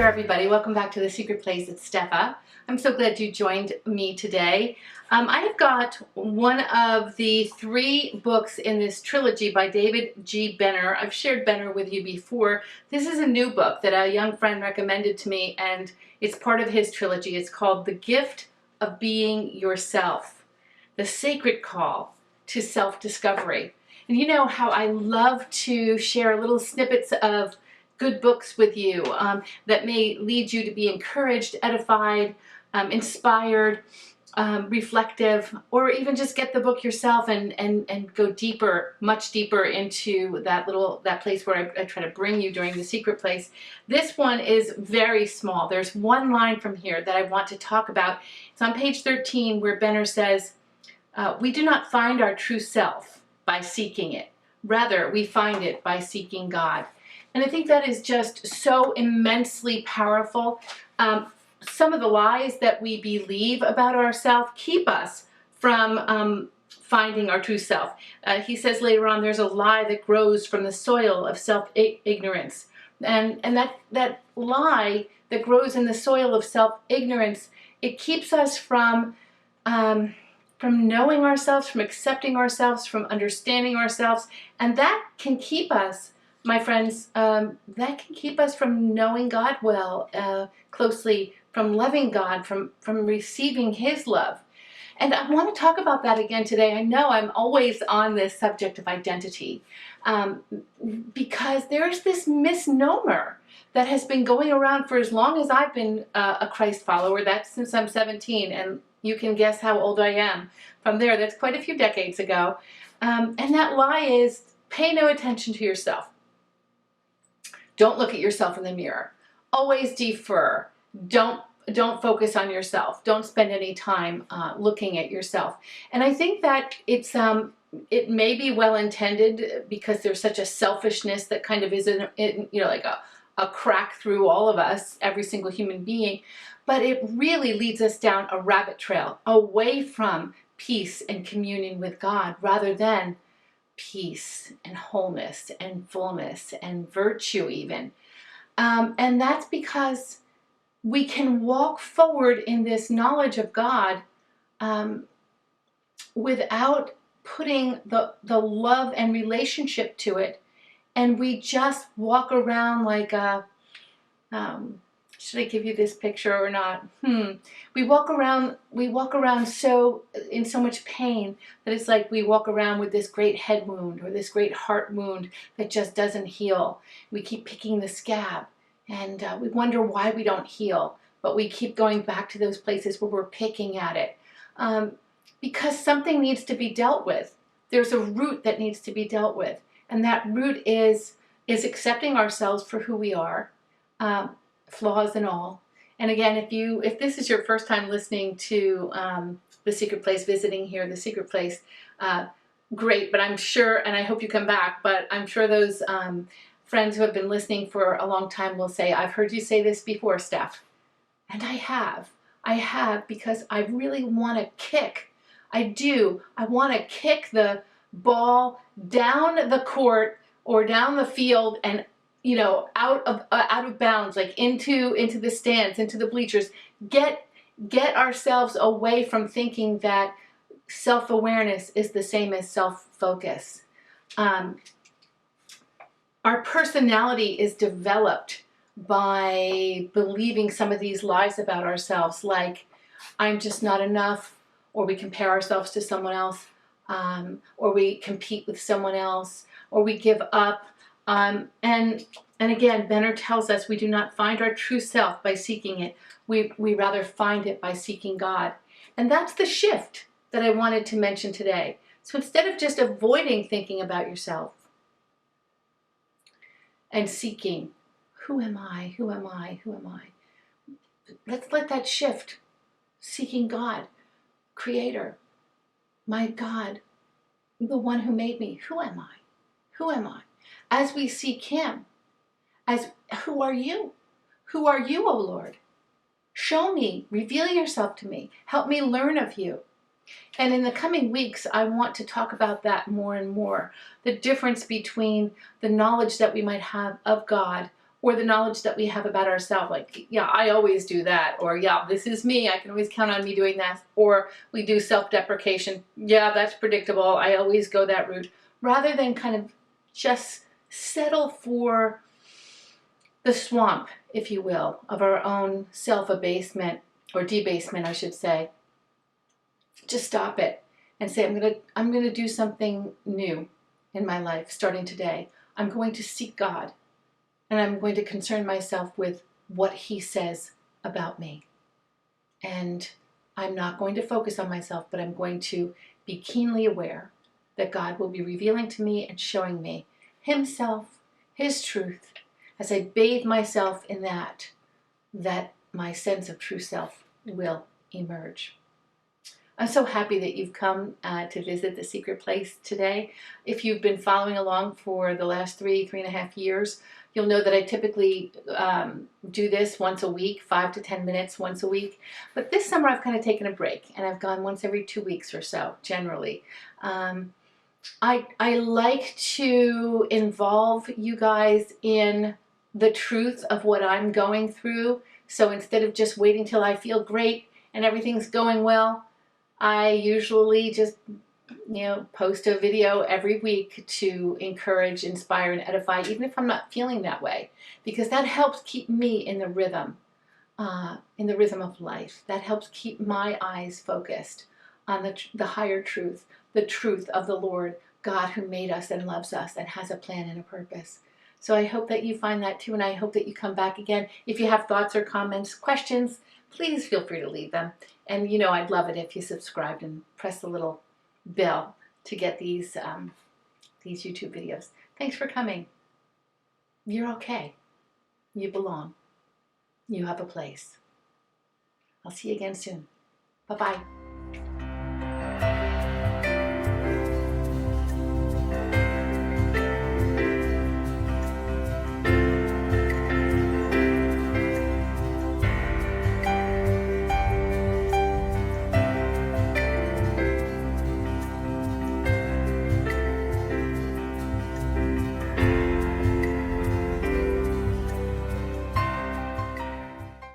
there, everybody. Welcome back to The Secret Place. It's Steffa. I'm so glad you joined me today. I have got one of the 3 books in this trilogy by David G. Benner. I've shared Benner with you before. This is a new book that a young friend recommended to me, and it's part of his trilogy. It's called The Gift of Being Yourself, The Sacred Call to Self-Discovery. And you know how I love to share little snippets of good books with you that may lead you to be encouraged, edified, inspired, reflective, or even just get the book yourself and go deeper, much deeper into that place where I try to bring you during The Secret Place. This one is very small. There's one line from here that I want to talk about. It's on page 13 where Benner says, we do not find our true self by seeking it. Rather, we find it by seeking God. And I think that is just so immensely powerful. Some of the lies that we believe about ourselves keep us from finding our true self. He says later on, there's a lie that grows from the soil of self-ignorance. And that lie that grows in the soil of self-ignorance, it keeps us from knowing ourselves, from accepting ourselves, from understanding ourselves. And that can keep us, my friends, that can keep us from knowing God well, closely, from loving God, from receiving His love. And I want to talk about that again today. I know I'm always on this subject of identity because there's this misnomer that has been going around for as long as I've been a Christ follower. That's since I'm 17, and you can guess how old I am from there. That's quite a few decades ago. And that lie is, pay no attention to yourself. Don't look at yourself in the mirror. Always defer. Don't focus on yourself. Don't spend any time looking at yourself. And I think that it may be well intended because there's such a selfishness that kind of is like a crack through all of us, every single human being. But it really leads us down a rabbit trail away from peace and communion with God, rather than peace and wholeness and fullness and virtue even. And that's because we can walk forward in this knowledge of God without putting the love and relationship to it. And we just walk around like a, should I give you this picture or not? We walk around in so much pain that it's like we walk around with this great head wound or this great heart wound that just doesn't heal. We keep picking the scab, and we wonder why we don't heal, but we keep going back to those places where we're picking at it because something needs to be dealt with. There's a root that needs to be dealt with, and that root is accepting ourselves for who we are. Flaws and all. And again, if this is your first time listening to The Secret Place, visiting here, The Secret Place, great, but I'm sure, and I hope you come back, but I'm sure those friends who have been listening for a long time will say, I've heard you say this before, Steph. And I have, because I really want to kick. I do. I want to kick the ball down the court or down the field and out of bounds, like into the stands, into the bleachers. Get ourselves away from thinking that self-awareness is the same as self-focus. Our personality is developed by believing some of these lies about ourselves, like I'm just not enough, or we compare ourselves to someone else, or we compete with someone else, or we give up. And again, Benner tells us we do not find our true self by seeking it. We rather find it by seeking God. And that's the shift that I wanted to mention today. So instead of just avoiding thinking about yourself and seeking, who am I? Who am I? Who am I? Let's let that shift. Seeking God, Creator, my God, the one who made me. Who am I? Who am I? As we seek Him, who are you? Who are you, O Lord? Show me, reveal yourself to me, help me learn of you. And in the coming weeks, I want to talk about that more and more, the difference between the knowledge that we might have of God or the knowledge that we have about ourselves, like, yeah, I always do that, or yeah, this is me, I can always count on me doing that, or we do self-deprecation, yeah, that's predictable, I always go that route, rather than kind of just settle for the swamp, if you will, of our own self-abasement, or debasement, I should say. Just stop it and say, I'm gonna do something new in my life starting today. I'm going to seek God, and I'm going to concern myself with what He says about me. And I'm not going to focus on myself, but I'm going to be keenly aware that God will be revealing to me and showing me Himself, His truth, as I bathe myself in that my sense of true self will emerge. I'm so happy that you've come to visit the secret place today. If you've been following along for the last 3.5 years, you'll know that I typically do this once a week, 5 to 10 minutes once a week. But this summer I've kind of taken a break, and I've gone once every 2 weeks or so, generally. I like to involve you guys in the truth of what I'm going through. So instead of just waiting till I feel great and everything's going well, I usually just, post a video every week to encourage, inspire, and edify, even if I'm not feeling that way, because that helps keep me in the rhythm of life. That helps keep my eyes focused on the higher truth, the truth of the Lord, God who made us and loves us and has a plan and a purpose. So I hope that you find that too, and I hope that you come back again. If you have thoughts or comments, questions, please feel free to leave them. And I'd love it if you subscribed and press the little bell to get these YouTube videos. Thanks for coming. You're okay. You belong. You have a place. I'll see you again soon. Bye-bye.